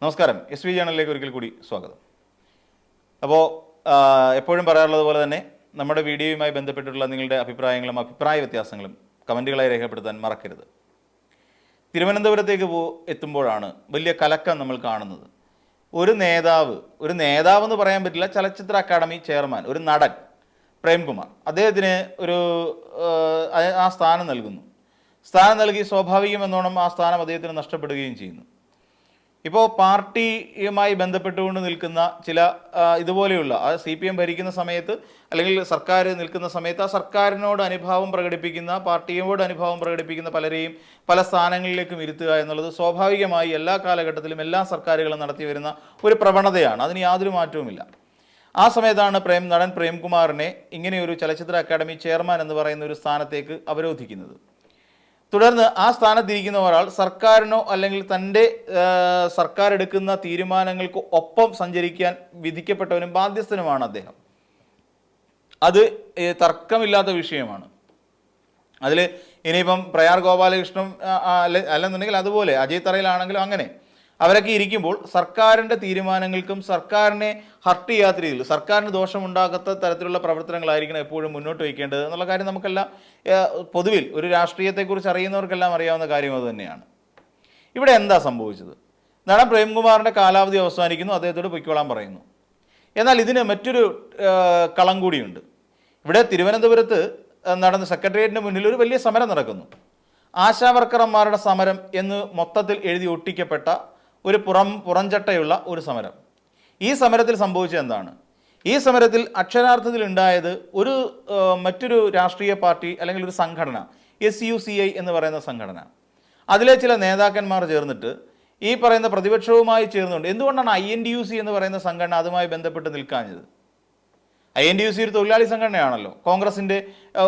നമസ്കാരം. SB ചാനലിലേക്ക് ഒരിക്കൽ കൂടി സ്വാഗതം. അപ്പോൾ എപ്പോഴും പറയാറുള്ളത് പോലെ തന്നെ നമ്മുടെ വീഡിയോയുമായി ബന്ധപ്പെട്ടിട്ടുള്ള നിങ്ങളുടെ അഭിപ്രായങ്ങളും അഭിപ്രായ വ്യത്യാസങ്ങളും കമൻറ്റുകളായി രേഖപ്പെടുത്താൻ മറക്കരുത്. തിരുവനന്തപുരത്തേക്ക് എത്തുമ്പോഴാണ് വലിയ കലക്കം നമ്മൾ കാണുന്നത്. ഒരു നേതാവെന്ന് പറയാൻ പറ്റില്ല, ചലച്ചിത്ര അക്കാദമി ചെയർമാൻ, ഒരു നടൻ പ്രേംകുമാർ, അദ്ദേഹത്തിന് ആ സ്ഥാനം നൽകി സ്വാഭാവികമെന്നോണം ആ സ്ഥാനം അദ്ദേഹത്തിന് നഷ്ടപ്പെടുകയും ചെയ്യുന്നു. ഇപ്പോൾ പാർട്ടിയുമായി ബന്ധപ്പെട്ടുകൊണ്ട് നിൽക്കുന്ന ചില ഇതുപോലെയുള്ള CPM ഭരിക്കുന്ന സമയത്ത് അല്ലെങ്കിൽ സർക്കാർ നിൽക്കുന്ന സമയത്ത് ആ സർക്കാരിനോട് അനുഭാവം പ്രകടിപ്പിക്കുന്ന, പാർട്ടിയോട് അനുഭാവം പ്രകടിപ്പിക്കുന്ന പലരെയും പല സ്ഥാനങ്ങളിലേക്കും ഇരുത്തുക എന്നുള്ളത് സ്വാഭാവികമായി എല്ലാ കാലഘട്ടത്തിലും എല്ലാ സർക്കാരുകളും നടത്തി വരുന്ന ഒരു പ്രവണതയാണ്. അതിന് യാതൊരു മാറ്റവുമില്ല. ആ സമയത്താണ് നടൻ പ്രേംകുമാറിനെ ഇങ്ങനെയൊരു ചലച്ചിത്ര അക്കാദമി ചെയർമാൻ എന്ന് പറയുന്ന ഒരു സ്ഥാനത്തേക്ക് അവരോധിക്കുന്നത്. തുടർന്ന് ആ സ്ഥാനത്തിരിക്കുന്ന ഒരാൾ സർക്കാരിനോ അല്ലെങ്കിൽ തൻ്റെ സർക്കാർ എടുക്കുന്ന തീരുമാനങ്ങൾക്ക് ഒപ്പം സഞ്ചരിക്കാൻ വിധിക്കപ്പെട്ടവനും ബാധ്യസ്ഥനുമാണ് അദ്ദേഹം. അത് തർക്കമില്ലാത്ത വിഷയമാണ്. അതിൽ ഇനിയിപ്പം പ്രയാർ ഗോപാലകൃഷ്ണൻ അല്ലെന്നുണ്ടെങ്കിൽ അതുപോലെ അജയ് തറയിലാണെങ്കിലും അങ്ങനെ അവരൊക്കെ ഇരിക്കുമ്പോൾ സർക്കാരിൻ്റെ തീരുമാനങ്ങൾക്കും സർക്കാരിനെ ഹർട്ട് ചെയ്യാത്ത രീതിയിൽ, സർക്കാരിന് ദോഷമുണ്ടാകാത്ത തരത്തിലുള്ള പ്രവർത്തനങ്ങളായിരിക്കണം എപ്പോഴും മുന്നോട്ട് വയ്ക്കേണ്ടത് എന്നുള്ള കാര്യം നമുക്കെല്ലാം പൊതുവിൽ ഒരു രാഷ്ട്രീയത്തെക്കുറിച്ച് അറിയുന്നവർക്കെല്ലാം അറിയാവുന്ന കാര്യം അത് തന്നെയാണ്. ഇവിടെ എന്താ സംഭവിച്ചത്? നടൻ പ്രേംകുമാറിൻ്റെ കാലാവധി അവസാനിക്കുന്നു, അദ്ദേഹത്തോട് പൊയ്ക്കോളാൻ പറയുന്നു. എന്നാൽ ഇതിന് മറ്റൊരു കളം കൂടിയുണ്ട്. ഇവിടെ തിരുവനന്തപുരത്ത് നടന്ന സെക്രട്ടേറിയറ്റിന് മുന്നിൽ ഒരു വലിയ സമരം നടക്കുന്നു. ആശാവർക്കർമാരുടെ സമരം എന്ന് മൊത്തത്തിൽ എഴുതി ഒട്ടിക്കപ്പെട്ട ഒരു പുറംചട്ടയുള്ള ഒരു സമരം. ഈ സമരത്തിൽ സംഭവിച്ചത് എന്താണ്? ഈ സമരത്തിൽ അക്ഷരാർത്ഥത്തിൽ ഉണ്ടായത് മറ്റൊരു രാഷ്ട്രീയ പാർട്ടി അല്ലെങ്കിൽ ഒരു സംഘടന, SUCI എന്ന് പറയുന്ന സംഘടന, അതിലെ ചില നേതാക്കന്മാർ ചേർന്നിട്ട് ഈ പറയുന്ന പ്രതിപക്ഷവുമായി ചേർന്നുകൊണ്ട് എന്തുകൊണ്ടാണ് INTUC എന്ന് പറയുന്ന സംഘടന അതുമായി ബന്ധപ്പെട്ട് നിൽക്കാഞ്ഞത്? INTUC ഒരു തൊഴിലാളി സംഘടനയാണല്ലോ, കോൺഗ്രസിൻ്റെ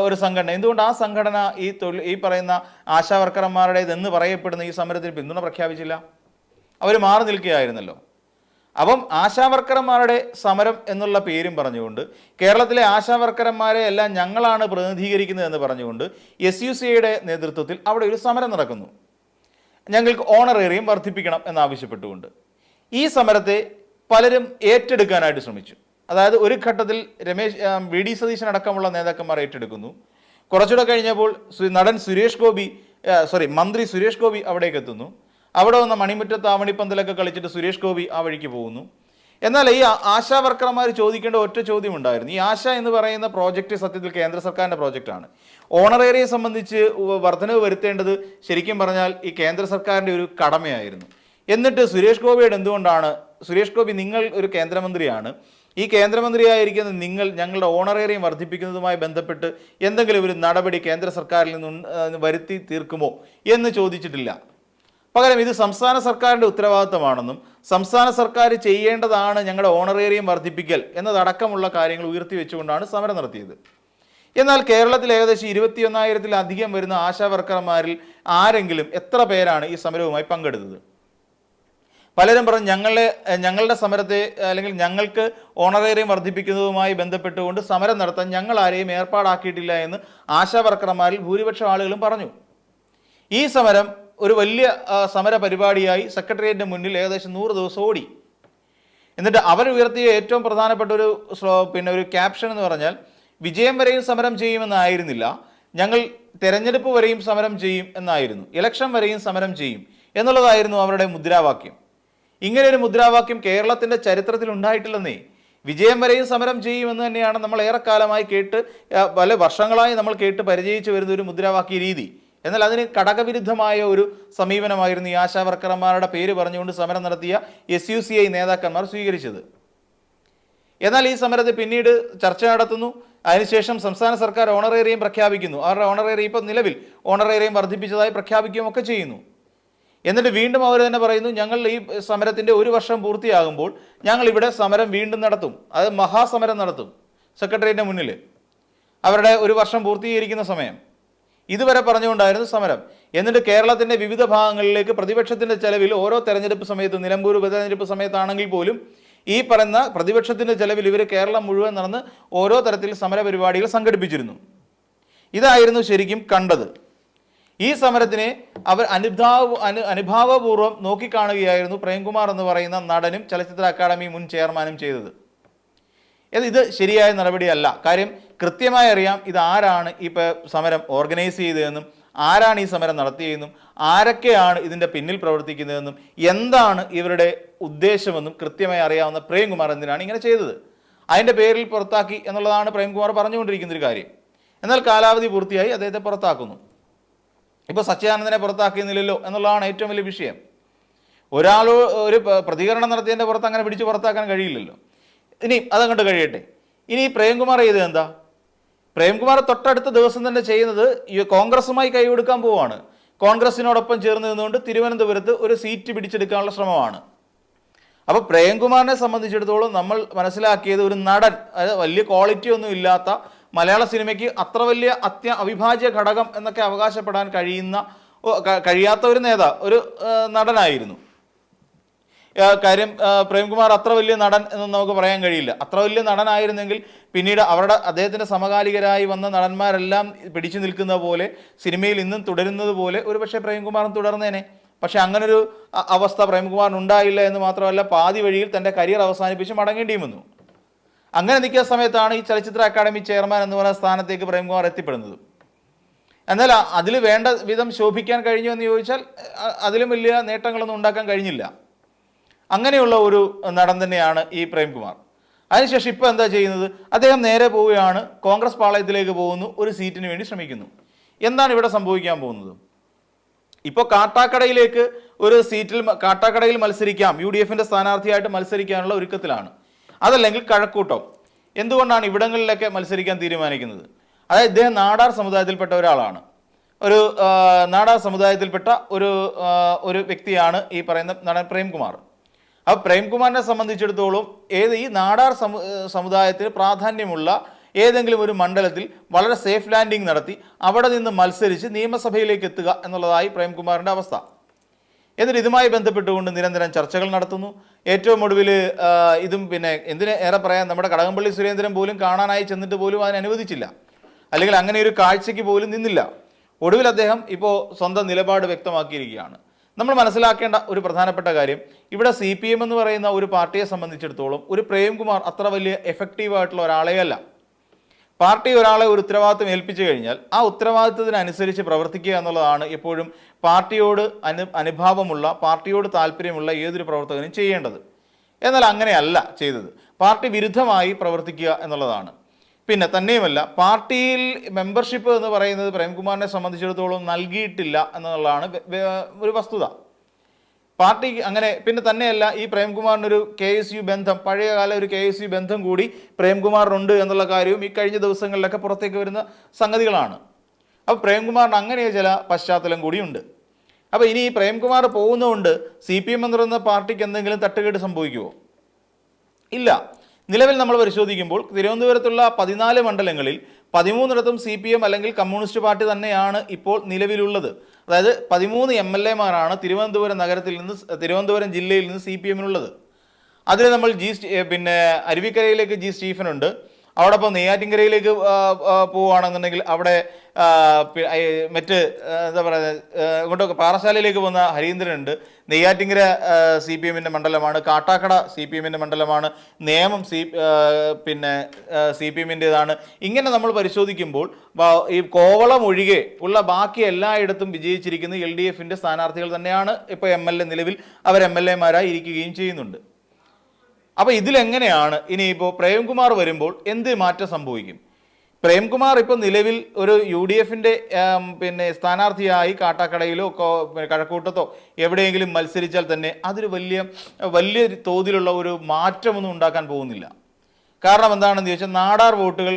ഒരു സംഘടന. എന്തുകൊണ്ട് ആ സംഘടന ഈ പറയുന്ന ആശാവർക്കർമാരുടേതെന്ന് പറയപ്പെടുന്ന ഈ സമരത്തിന് പിന്തുണ പ്രഖ്യാപിച്ചില്ല? അവർ മാറി നിൽക്കുകയായിരുന്നല്ലോ. അപ്പം ആശാവർക്കർമാരുടെ സമരം എന്നുള്ള പേരും പറഞ്ഞുകൊണ്ട് കേരളത്തിലെ ആശാവർക്കർമാരെ എല്ലാം ഞങ്ങളാണ് പ്രതിനിധീകരിക്കുന്നത് എന്ന് പറഞ്ഞുകൊണ്ട് SUCIയുടെ നേതൃത്വത്തിൽ അവിടെ ഒരു സമരം നടക്കുന്നു. ഞങ്ങൾക്ക് ഓണറേറിയം വർദ്ധിപ്പിക്കണം എന്നാവശ്യപ്പെട്ടുകൊണ്ട് ഈ പലരും ഏറ്റെടുക്കാനായിട്ട് ശ്രമിച്ചു. അതായത് ഒരു ഘട്ടത്തിൽ VD സതീശൻ അടക്കമുള്ള നേതാക്കന്മാർ ഏറ്റെടുക്കുന്നു. കുറച്ചുകൂടെ കഴിഞ്ഞപ്പോൾ മന്ത്രി സുരേഷ് ഗോപി അവിടേക്ക് എത്തുന്നു. അവിടെ വന്ന മണിമുറ്റത്ത് ആവണിപ്പന്തലൊക്കെ കളിച്ചിട്ട് സുരേഷ് ഗോപി ആ വഴിക്ക് പോകുന്നു. എന്നാൽ ഈ ആശാവർക്കർമാർ ചോദിക്കേണ്ട ഒറ്റ ചോദ്യം ഉണ്ടായിരുന്നു. ഈ ആശ എന്ന് പറയുന്ന പ്രോജക്റ്റ് സത്യത്തിൽ കേന്ദ്ര സർക്കാരിൻ്റെ പ്രോജക്റ്റാണ്. ഓണറേറിയെ സംബന്ധിച്ച് വർധനവ് വരുത്തേണ്ടത് ശരിക്കും പറഞ്ഞാൽ ഈ കേന്ദ്ര സർക്കാരിൻ്റെ ഒരു കടമയായിരുന്നു. എന്നിട്ട് സുരേഷ് ഗോപി നിങ്ങൾ ഒരു കേന്ദ്രമന്ത്രിയാണ്, ഈ കേന്ദ്രമന്ത്രിയായിരിക്കുന്ന നിങ്ങൾ ഞങ്ങളുടെ ഓണറേറിയം വർദ്ധിപ്പിക്കുന്നതുമായി ബന്ധപ്പെട്ട് എന്തെങ്കിലും ഒരു നടപടി കേന്ദ്ര സർക്കാരിൽ നിന്ന് വരുത്തി തീർക്കുമോ എന്ന് ചോദിച്ചിട്ടില്ല. പകരം ഇത് സംസ്ഥാന സർക്കാരിൻ്റെ ഉത്തരവാദിത്തമാണെന്നും സംസ്ഥാന സർക്കാർ ചെയ്യേണ്ടതാണ് ഞങ്ങളുടെ ഓണറേറിയം വർദ്ധിപ്പിക്കൽ എന്നതടക്കമുള്ള കാര്യങ്ങൾ ഉയർത്തി വെച്ചുകൊണ്ടാണ് സമരം നടത്തിയത്. എന്നാൽ കേരളത്തിൽ ഏകദേശം 21,000-ത്തിലധികം വരുന്ന ആശാവർക്കർമാരിൽ ആരെങ്കിലും എത്ര പേരാണ് ഈ സമരവുമായി പങ്കെടുത്തത്? പലരും പറഞ്ഞു ഞങ്ങളുടെ സമരത്തെ അല്ലെങ്കിൽ ഞങ്ങൾക്ക് ഓണറേറിയം വർദ്ധിപ്പിക്കുന്നതുമായി ബന്ധപ്പെട്ടുകൊണ്ട് സമരം നടത്താൻ ഞങ്ങൾ ആരെയും ഏർപ്പാടാക്കിയിട്ടില്ല എന്ന് ആശാവർക്കർമാരിൽ ഭൂരിപക്ഷം ആളുകളും പറഞ്ഞു. ഈ സമരം ഒരു വലിയ സമര പരിപാടിയായി സെക്രട്ടേറിയറ്റിന് മുന്നിൽ ഏകദേശം 100 ദിവസം ഓടി. എന്നിട്ട് അവരുയർത്തിയ ഏറ്റവും പ്രധാനപ്പെട്ട ഒരു ക്യാപ്ഷൻ എന്ന് പറഞ്ഞാൽ വിജയം വരെയും സമരം ചെയ്യുമെന്നായിരുന്നില്ല, ഞങ്ങൾ തെരഞ്ഞെടുപ്പ് വരെയും സമരം ചെയ്യും എന്നായിരുന്നു, ഇലക്ഷൻ വരെയും സമരം ചെയ്യും എന്നുള്ളതായിരുന്നു അവരുടെ മുദ്രാവാക്യം. ഇങ്ങനെ ഒരു മുദ്രാവാക്യം കേരളത്തിൻ്റെ ചരിത്രത്തിൽ ഉണ്ടായിട്ടില്ലെന്നേ. വിജയം വരെയും സമരം ചെയ്യുമെന്ന് തന്നെയാണ് നമ്മൾ ഏറെക്കാലമായി പല വർഷങ്ങളായി നമ്മൾ കേട്ട് പരിചയിച്ചു വരുന്ന ഒരു മുദ്രാവാക്യ രീതി. എന്നാൽ അതിന് ഘടകവിരുദ്ധമായ ഒരു സമീപനമായിരുന്നു ഈ ആശാവർക്കർമാരുടെ പേര് പറഞ്ഞുകൊണ്ട് സമരം നടത്തിയ SUCI നേതാക്കന്മാർ സ്വീകരിച്ചത്. എന്നാൽ ഈ സമരത്തെ പിന്നീട് ചർച്ച നടത്തുന്നു. അതിനുശേഷം സംസ്ഥാന സർക്കാർ ഓണറേറിയം പ്രഖ്യാപിക്കുന്നു. അവരുടെ ഓണറേറിയം ഇപ്പം നിലവിൽ ഓണറേറിയം വർദ്ധിപ്പിച്ചതായി പ്രഖ്യാപിക്കുകയും ഒക്കെ ചെയ്യുന്നു. എന്നിട്ട് വീണ്ടും അവർ തന്നെ പറയുന്നു, ഞങ്ങൾ ഈ സമരത്തിൻ്റെ 1 വർഷം പൂർത്തിയാകുമ്പോൾ ഞങ്ങൾ ഇവിടെ സമരം വീണ്ടും നടത്തും, അത് മഹാസമരം നടത്തും സെക്രട്ടേറിയറ്റിന് മുന്നിൽ. അവരുടെ 1 വർഷം പൂർത്തീകരിക്കുന്ന സമയം ഇതുവരെ പറഞ്ഞുകൊണ്ടായിരുന്നു സമരം. എന്നിട്ട് കേരളത്തിൻ്റെ വിവിധ ഭാഗങ്ങളിലേക്ക് പ്രതിപക്ഷത്തിൻ്റെ ചെലവിൽ ഓരോ തെരഞ്ഞെടുപ്പ് സമയത്തും, നിലമ്പൂർ ഉപതെരഞ്ഞെടുപ്പ് സമയത്താണെങ്കിൽ പോലും ഈ പറയുന്ന പ്രതിപക്ഷത്തിൻ്റെ ചെലവിൽ ഇവർ കേരളം മുഴുവൻ നടന്ന് ഓരോ തരത്തിൽ സമരപരിപാടികൾ സംഘടിപ്പിച്ചിരുന്നു. ഇതായിരുന്നു ശരിക്കും കണ്ടത്. ഈ സമരത്തിനെ അവർ അനുഭാവപൂർവ്വം നോക്കിക്കാണുകയായിരുന്നു പ്രേംകുമാർ എന്ന് പറയുന്ന നടനും ചലച്ചിത്ര അക്കാദമി മുൻ ചെയർമാനും ചെയ്തത്. ഇത് ശരിയായ നടപടിയല്ല. കാര്യം കൃത്യമായി അറിയാം ഇത് ആരാണ് ഈ സമരം ഓർഗനൈസ് ചെയ്തതെന്നും ആരാണ് ഈ സമരം നടത്തിയതെന്നും ആരൊക്കെയാണ് ഇതിൻ്റെ പിന്നിൽ പ്രവർത്തിക്കുന്നതെന്നും എന്താണ് ഇവരുടെ ഉദ്ദേശമെന്നും കൃത്യമായി അറിയാവുന്ന പ്രേംകുമാർ എന്തിനാണ് ഇങ്ങനെ ചെയ്തത്. അതിൻ്റെ പേരിൽ പുറത്താക്കി എന്നുള്ളതാണ് പ്രേംകുമാർ പറഞ്ഞുകൊണ്ടിരിക്കുന്നൊരു കാര്യം. എന്നാൽ കാലാവധി പൂർത്തിയായി അദ്ദേഹത്തെ പുറത്താക്കുന്നു. ഇപ്പോൾ സച്ചിദാനന്ദനെ പുറത്താക്കിയെന്നില്ലല്ലോ എന്നുള്ളതാണ് ഏറ്റവും വലിയ വിഷയം. ഒരു പ്രതികരണം നടത്തിയതിൻ്റെ പുറത്ത് അങ്ങനെ പിടിച്ച് പുറത്താക്കാൻ കഴിയില്ലല്ലോ. ഇനി അതങ്ങോട്ട് കഴിയട്ടെ. ഇനി പ്രേംകുമാർ ചെയ്തത് എന്താ? പ്രേംകുമാർ തൊട്ടടുത്ത ദിവസം തന്നെ ചെയ്യുന്നത് ഈ കോൺഗ്രസുമായി കൈകൊടുക്കാൻ പോവുകയാണ്. കോൺഗ്രസിനോടൊപ്പം ചേർന്ന് നിന്നുകൊണ്ട് തിരുവനന്തപുരത്ത് ഒരു സീറ്റ് പിടിച്ചെടുക്കാനുള്ള ശ്രമമാണ്. അപ്പോൾ പ്രേംകുമാറിനെ സംബന്ധിച്ചിടത്തോളം നമ്മൾ മനസ്സിലാക്കിയത് ഒരു നടൻ, അതായത് വലിയ ക്വാളിറ്റി ഒന്നും ഇല്ലാത്ത, മലയാള സിനിമയ്ക്ക് അത്ര വലിയ അവിഭാജ്യ ഘടകം എന്നൊക്കെ അവകാശപ്പെടാൻ കഴിയാത്ത ഒരു ഒരു നടനായിരുന്നു. കാര്യം പ്രേംകുമാർ അത്ര വലിയ നടൻ എന്നൊന്നും നമുക്ക് പറയാൻ കഴിയില്ല. അത്ര വലിയ നടനായിരുന്നെങ്കിൽ പിന്നീട് അദ്ദേഹത്തിൻ്റെ സമകാലികരായി വന്ന നടന്മാരെല്ലാം പിടിച്ചു നിൽക്കുന്ന പോലെ സിനിമയിൽ ഇന്നും തുടരുന്നത് പോലെ ഒരുപക്ഷെ പ്രേംകുമാറും തുടർന്നേനെ. പക്ഷെ അങ്ങനൊരു അവസ്ഥ പ്രേംകുമാറിന് ഉണ്ടായില്ല എന്ന് മാത്രമല്ല, പാതി വഴിയിൽ തൻ്റെ കരിയർ അവസാനിപ്പിച്ച് മടങ്ങേണ്ടിയും വന്നു. അങ്ങനെ നിൽക്കുന്ന സമയത്താണ് ഈ ചലച്ചിത്ര അക്കാദമി ചെയർമാൻ എന്ന് പറയുന്ന സ്ഥാനത്തേക്ക് പ്രേംകുമാർ എത്തിപ്പെടുന്നത്. എന്നാൽ അതിൽ വേണ്ട വിധം ശോഭിക്കാൻ കഴിഞ്ഞു എന്ന് ചോദിച്ചാൽ അതിലും വലിയ നേട്ടങ്ങളൊന്നും ഉണ്ടാക്കാൻ കഴിഞ്ഞില്ല. അങ്ങനെയുള്ള ഒരു നടൻ തന്നെയാണ് ഈ പ്രേംകുമാർ. അതിനുശേഷം ഇപ്പോൾ എന്താ ചെയ്യുന്നത്? അദ്ദേഹം നേരെ പോവുകയാണ്, കോൺഗ്രസ് പാളയത്തിലേക്ക് പോകുന്നു, ഒരു സീറ്റിന് വേണ്ടി ശ്രമിക്കുന്നു. എന്താണ് ഇവിടെ സംഭവിക്കാൻ പോകുന്നത്? ഇപ്പോൾ കാട്ടാക്കടയിലേക്ക് ഒരു സീറ്റിൽ കാട്ടാക്കടയിൽ മത്സരിക്കാം, UDFന്റെ സ്ഥാനാർത്ഥിയായിട്ട് മത്സരിക്കാനുള്ള ഒരുക്കത്തിലാണ്. അതല്ലെങ്കിൽ കഴക്കൂട്ടം. എന്തുകൊണ്ടാണ് ഇവിടങ്ങളിലൊക്കെ മത്സരിക്കാൻ തീരുമാനിക്കുന്നത്? അതായത് ഇദ്ദേഹം നാടാർ സമുദായത്തിൽപ്പെട്ട ഒരാളാണ്. നാടാർ സമുദായത്തിൽപ്പെട്ട ഒരു വ്യക്തിയാണ് ഈ പറയുന്ന നടൻ പ്രേംകുമാർ. അപ്പോൾ പ്രേംകുമാറിനെ സംബന്ധിച്ചിടത്തോളം ഈ നാടാർ സമുദായത്തിന് പ്രാധാന്യമുള്ള ഏതെങ്കിലും ഒരു മണ്ഡലത്തിൽ വളരെ സേഫ് ലാൻഡിംഗ് നടത്തി അവിടെ നിന്ന് മത്സരിച്ച് നിയമസഭയിലേക്ക് എത്തുക എന്നുള്ളതായി പ്രേംകുമാറിൻ്റെ അവസ്ഥ. എന്നിട്ട് ഇതുമായി ബന്ധപ്പെട്ടുകൊണ്ട് നിരന്തരം ചർച്ചകൾ നടത്തുന്നു. ഏറ്റവും ഒടുവിൽ ഇതും പിന്നെ എന്തിന് ഏറെ പറയാൻ, നമ്മുടെ കടകംപള്ളി സുരേന്ദ്രൻ പോലും കാണാനായി ചെന്നിട്ട് പോലും അതിന് അനുവദിച്ചില്ല, അല്ലെങ്കിൽ അങ്ങനെ ഒരു കാഴ്ചയ്ക്ക് പോലും നിന്നില്ല. ഒടുവിൽ അദ്ദേഹം ഇപ്പോൾ സ്വന്തം നിലപാട് വ്യക്തമാക്കിയിരിക്കുകയാണ്. നമ്മൾ മനസ്സിലാക്കേണ്ട ഒരു പ്രധാനപ്പെട്ട കാര്യം, ഇവിടെ CPM എന്ന് പറയുന്ന ഒരു പാർട്ടിയെ സംബന്ധിച്ചിടത്തോളം ഒരു പ്രേംകുമാർ അത്ര വലിയ എഫക്റ്റീവായിട്ടുള്ള ഒരാളെയല്ല. പാർട്ടി ഒരാളെ ഒരു ഉത്തരവാദിത്വം ഏൽപ്പിച്ചു കഴിഞ്ഞാൽ ആ ഉത്തരവാദിത്വത്തിനനുസരിച്ച് പ്രവർത്തിക്കുക എന്നുള്ളതാണ് എപ്പോഴും പാർട്ടിയോട് അനുഭാവമുള്ള, പാർട്ടിയോട് താല്പര്യമുള്ള ഏതൊരു പ്രവർത്തകനും ചെയ്യേണ്ടത്. എന്നാൽ അങ്ങനെയല്ല ചെയ്തത്. പാർട്ടി വിരുദ്ധമായി പ്രവർത്തിക്കുക എന്നുള്ളതാണ്. പിന്നെ തന്നെയുമല്ല, പാർട്ടിയിൽ മെമ്പർഷിപ്പ് എന്ന് പറയുന്നത് പ്രേംകുമാറിനെ സംബന്ധിച്ചിടത്തോളം നൽകിയിട്ടില്ല എന്നുള്ളതാണ് ഒരു വസ്തുത. പാർട്ടി അങ്ങനെ. പിന്നെ തന്നെയല്ല, ഈ പ്രേംകുമാറിനൊരു KSU ബന്ധം, പഴയകാല ഒരു KSU ബന്ധം കൂടി പ്രേംകുമാറിനുണ്ട് എന്നുള്ള കാര്യവും ഈ കഴിഞ്ഞ ദിവസങ്ങളിലൊക്കെ പുറത്തേക്ക് വരുന്ന സംഗതികളാണ്. അപ്പോൾ പ്രേംകുമാറിന് അങ്ങനെ ചില പശ്ചാത്തലം കൂടിയുണ്ട്. അപ്പോൾ ഇനി ഈ പ്രേംകുമാർ പോകുന്നതുകൊണ്ട് CPM എന്ന് പറയുന്ന പാർട്ടിക്ക് എന്തെങ്കിലും തട്ടുകേട് സംഭവിക്കുമോ? ഇല്ല. നിലവിൽ നമ്മൾ പരിശോധിക്കുമ്പോൾ തിരുവനന്തപുരത്തുള്ള 14 മണ്ഡലങ്ങളിൽ 13ഇടത്തും CPM അല്ലെങ്കിൽ കമ്മ്യൂണിസ്റ്റ് പാർട്ടി തന്നെയാണ് ഇപ്പോൾ നിലവിലുള്ളത്. അതായത് 13 MLA-മാരാണ് തിരുവനന്തപുരം ജില്ലയിൽ നിന്ന് CPM-നുള്ളത്. അതിൽ നമ്മൾ അരുവിക്കരയിലേക്ക് G. സ്റ്റീഫനുണ്ട്. അതോടൊപ്പം നെയ്യാറ്റിൻകരയിലേക്ക് പോവുകയാണെന്നുണ്ടെങ്കിൽ അവിടെ മറ്റ് എന്താ പറയുക, ഇങ്ങോട്ടൊക്കെ പാറശാലയിലേക്ക് പോകുന്ന ഹരീന്ദ്രനുണ്ട്. നെയ്യാറ്റിൻകര CPM-ൻ്റെ മണ്ഡലമാണ്. കാട്ടാക്കട CPM-ൻ്റെ മണ്ഡലമാണ്. നേമം CPM-ൻ്റേതാണ്. ഇങ്ങനെ നമ്മൾ പരിശോധിക്കുമ്പോൾ ഈ കോവളം ഒഴികെ ഉള്ള ബാക്കി എല്ലായിടത്തും വിജയിച്ചിരിക്കുന്ന LDF-ൻ്റെ സ്ഥാനാർത്ഥികൾ തന്നെയാണ്. ഇപ്പോൾ MLA നിലവിൽ അവർ MLA-മാരായി ഇരിക്കുകയും ചെയ്യുന്നുണ്ട്. അപ്പോൾ ഇതിലെങ്ങനെയാണ് ഇനിയിപ്പോൾ പ്രേംകുമാർ വരുമ്പോൾ എന്ത് മാറ്റം സംഭവിക്കും? പ്രേംകുമാർ ഇപ്പോൾ നിലവിൽ ഒരു UDF-ൻ്റെ സ്ഥാനാർത്ഥിയായി കാട്ടാക്കടയിലോ കഴക്കൂട്ടത്തോ എവിടെയെങ്കിലും മത്സരിച്ചാൽ തന്നെ അതൊരു വലിയ തോതിലുള്ള ഒരു മാറ്റമൊന്നും ഉണ്ടാക്കാൻ പോകുന്നില്ല. കാരണം എന്താണെന്ന് ചോദിച്ചാൽ, നാടാർ വോട്ടുകൾ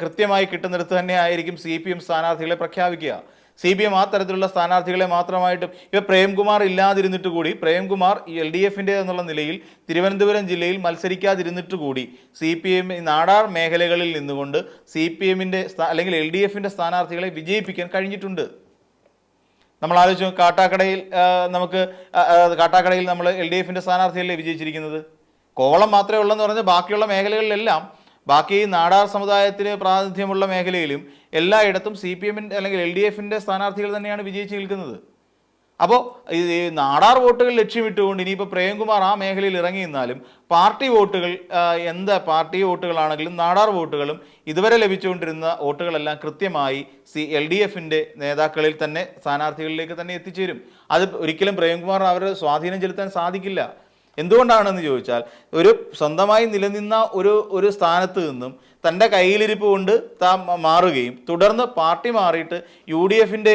കൃത്യമായി കിട്ടുന്നിടത്ത് തന്നെ ആയിരിക്കും CPM സ്ഥാനാർത്ഥികളെ പ്രഖ്യാപിക്കുക. CPM ആ തരത്തിലുള്ള സ്ഥാനാർത്ഥികളെ മാത്രമായിട്ടും ഇപ്പോൾ പ്രേംകുമാർ ഇല്ലാതിരുന്നിട്ട് കൂടി, പ്രേംകുമാർ LDF-ൻ്റെ എന്നുള്ള നിലയിൽ തിരുവനന്തപുരം ജില്ലയിൽ മത്സരിക്കാതിരുന്നിട്ട് കൂടി CPM നാടാർ മേഖലകളിൽ നിന്നുകൊണ്ട് CPM-ൻ്റെ അല്ലെങ്കിൽ LDF-ൻ്റെ സ്ഥാനാർത്ഥികളെ വിജയിപ്പിക്കാൻ കഴിഞ്ഞിട്ടുണ്ട്. നമ്മൾ ആലോചിച്ചു, കാട്ടാക്കടയിൽ നമ്മൾ LDF-ൻ്റെ സ്ഥാനാർത്ഥികളെ വിജയിച്ചിരിക്കുന്നത്. കോവളം മാത്രമേ ഉള്ളെന്ന് പറഞ്ഞാൽ ബാക്കിയുള്ള മേഖലകളിലെല്ലാം ബാക്കി നാടാർ സമുദായത്തിന് പ്രാതിനിധ്യമുള്ള മേഖലയിലും എല്ലായിടത്തും CPM-ന്റെ അല്ലെങ്കിൽ LDF-ന്റെ സ്ഥാനാർത്ഥികൾ തന്നെയാണ് വിജയിച്ച് നിൽക്കുന്നത്. അപ്പോൾ ഈ നാടാർ വോട്ടുകൾ ലക്ഷ്യമിട്ടുകൊണ്ട് ഇനിയിപ്പോൾ പ്രേംകുമാർ ആ മേഖലയിൽ ഇറങ്ങി നിന്നാലും പാർട്ടി വോട്ടുകൾ എന്താ പാർട്ടി വോട്ടുകളാണെങ്കിലും നാടാർ വോട്ടുകളും ഇതുവരെ ലഭിച്ചുകൊണ്ടിരുന്ന വോട്ടുകളെല്ലാം കൃത്യമായി LDF-ന്റെ നേതാക്കളിൽ തന്നെ സ്ഥാനാർത്ഥികളിലേക്ക് തന്നെ എത്തിച്ചേരും. അത് ഒരിക്കലും പ്രേംകുമാർ അവരുടെ സ്വാധീനം ചെലുത്താൻ സാധിക്കില്ല. എന്തുകൊണ്ടാണെന്ന് ചോദിച്ചാൽ ഒരു സ്വന്തമായി നിലനിന്ന ഒരു സ്ഥാനത്ത് നിന്നും തൻ്റെ കയ്യിലിരിപ്പ് കൊണ്ട് താൻ മാറുകയും തുടർന്ന് പാർട്ടി മാറിയിട്ട് UDF-ന്റെ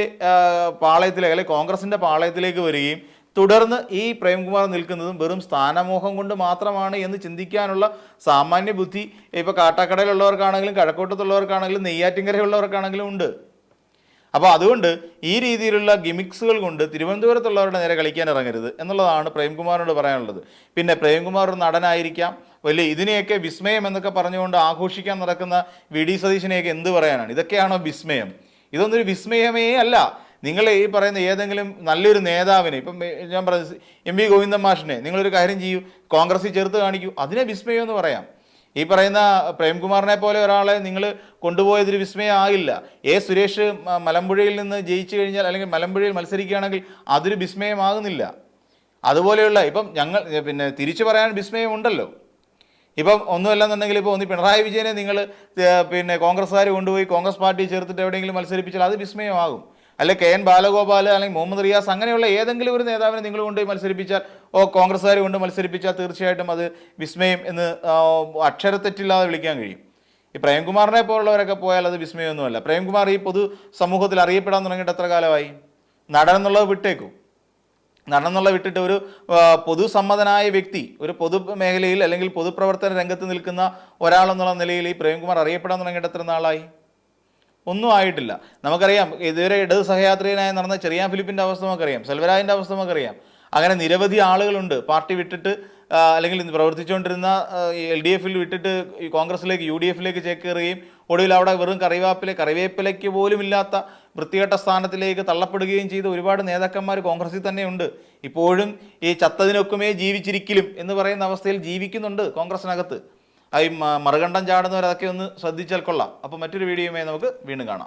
പാളയത്തിലേക്ക് അല്ലെങ്കിൽ കോൺഗ്രസിൻ്റെ പാളയത്തിലേക്ക് വരികയും തുടർന്ന് ഈ പ്രേംകുമാർ നിൽക്കുന്നതും വെറും സ്ഥാനമോഹം കൊണ്ട് മാത്രമാണ് എന്ന് ചിന്തിക്കാനുള്ള സാമാന്യ ബുദ്ധി ഇപ്പോൾ കാട്ടാക്കടയിലുള്ളവർക്കാണെങ്കിലും കഴക്കൂട്ടത്തുള്ളവർക്കാണെങ്കിലും നെയ്യാറ്റിൻകരയുള്ളവർക്കാണെങ്കിലും ഉണ്ട്. അപ്പോൾ അതുകൊണ്ട് ഈ രീതിയിലുള്ള ഗിമിക്സുകൾ കൊണ്ട് തിരുവനന്തപുരത്തുള്ളവരുടെ നേരെ കളിക്കാൻ ഇറങ്ങരുത് എന്നുള്ളതാണ് പ്രേംകുമാറിനോട് പറയാനുള്ളത്. പിന്നെ പ്രേംകുമാർ ഒരു നടനായിരിക്കാം, വലിയ ഇതിനെയൊക്കെ വിസ്മയം എന്നൊക്കെ പറഞ്ഞുകൊണ്ട് ആഘോഷിക്കാൻ നടക്കുന്ന VD സതീശനെയൊക്കെ എന്ത് പറയാനാണ്? ഇതൊക്കെയാണോ വിസ്മയം? ഇതൊന്നൊരു വിസ്മയമേ അല്ല. നിങ്ങൾ ഈ പറയുന്ന ഏതെങ്കിലും നല്ലൊരു നേതാവിനെ, ഇപ്പം ഞാൻ പറഞ്ഞ MV ഗോവിന്ദൻ മാഷിനെ നിങ്ങളൊരു കാര്യം ചെയ്യൂ, കോൺഗ്രസിൽ ചേർത്ത് കാണിക്കൂ, അതിനെ വിസ്മയം എന്ന് പറയാം. ഈ പറയുന്ന പ്രേംകുമാറിനെ പോലെ ഒരാളെ നിങ്ങൾ കൊണ്ടുപോയതൊരു വിസ്മയം ആകില്ല. സുരേഷ് മലമ്പുഴയിൽ നിന്ന് ജയിച്ചു കഴിഞ്ഞാൽ അല്ലെങ്കിൽ മലമ്പുഴയിൽ മത്സരിക്കുകയാണെങ്കിൽ അതൊരു വിസ്മയമാകുന്നില്ല. അതുപോലെയുള്ള ഇപ്പം ഞങ്ങൾ പിന്നെ തിരിച്ചു പറയാൻ വിസ്മയമുണ്ടല്ലോ. ഇപ്പം ഒന്നുമല്ലെന്നുണ്ടെങ്കിൽ ഇപ്പോൾ പിണറായി വിജയനെ നിങ്ങൾ പിന്നെ കോൺഗ്രസ്സുകാർ കൊണ്ടുപോയി കോൺഗ്രസ് പാർട്ടി ചേർത്തിട്ട് എവിടെയെങ്കിലും മത്സരിപ്പിച്ചാൽ അത് വിസ്മയമാകും. അല്ലെ KN ബാലഗോപാൽ അല്ലെങ്കിൽ മുഹമ്മദ് റിയാസ് അങ്ങനെയുള്ള ഏതെങ്കിലും ഒരു നേതാവിനെ നിങ്ങൾ കൊണ്ടുപോയി മത്സരിപ്പിച്ചാൽ കോൺഗ്രസ്സുകാർ കൊണ്ട് മത്സരിപ്പിച്ചാൽ തീർച്ചയായിട്ടും അത് വിസ്മയം എന്ന് അക്ഷരത്തെറ്റില്ലാതെ വിളിക്കാൻ കഴിയും. ഈ പ്രേംകുമാറിനെ പോലുള്ളവരൊക്കെ പോയാൽ അത് വിസ്മയമൊന്നുമല്ല. പ്രേംകുമാർ ഈ പൊതു സമൂഹത്തിൽ അറിയപ്പെടാൻ തുടങ്ങിയിട്ട് എത്ര കാലമായി? നടൻ എന്നുള്ളത് വിട്ടേക്കും. നടൻ എന്നുള്ളത് വിട്ടിട്ട് ഒരു പൊതുസമ്മതനായ വ്യക്തി, ഒരു പൊതു മേഖലയിൽ അല്ലെങ്കിൽ പൊതുപ്രവർത്തന രംഗത്ത് നിൽക്കുന്ന ഒരാളെന്നുള്ള നിലയിൽ ഈ പ്രേംകുമാർ അറിയപ്പെടാൻ തുടങ്ങിയിട്ട് എത്ര നാളായി? ഒന്നും ആയിട്ടില്ല. നമുക്കറിയാം ഇതുവരെ ഇടത് സഹയാത്രികനായി നടന്ന ചെറിയാൻ ഫിലിപ്പിൻ്റെ അവസ്ഥ നമുക്കറിയാം, സെൽവരാജിൻ്റെ അവസ്ഥ നമുക്കറിയാം. അങ്ങനെ നിരവധി ആളുകളുണ്ട് പാർട്ടി വിട്ടിട്ട് അല്ലെങ്കിൽ പ്രവർത്തിച്ചുകൊണ്ടിരുന്ന LDF-ൽ വിട്ടിട്ട് കോൺഗ്രസിലേക്ക് UDF-ലേക്ക് ചേക്കേറുകയും ഒടുവിൽ അവിടെ വെറും കറിവേപ്പിലയ്ക്ക് പോലും ഇല്ലാത്ത വൃത്തികെട്ട സ്ഥാനത്തിലേക്ക് തള്ളപ്പെടുകയും ചെയ്ത ഒരുപാട് നേതാക്കന്മാർ കോൺഗ്രസിൽ തന്നെയുണ്ട്. ഇപ്പോഴും ഈ ചത്തതിനൊക്കുമേ ജീവിച്ചിരിക്കലും എന്ന് പറയുന്ന അവസ്ഥയിൽ ജീവിക്കുന്നുണ്ട് കോൺഗ്രസിനകത്ത്. ഈ മറുകണ്ഠം ചാടുന്നവർ അതൊക്കെ ഒന്ന് ശ്രദ്ധിച്ചാൽ കൊള്ളാം. അപ്പോൾ മറ്റൊരു വീഡിയോയുമായി നമുക്ക് വീണ്ടും കാണാം.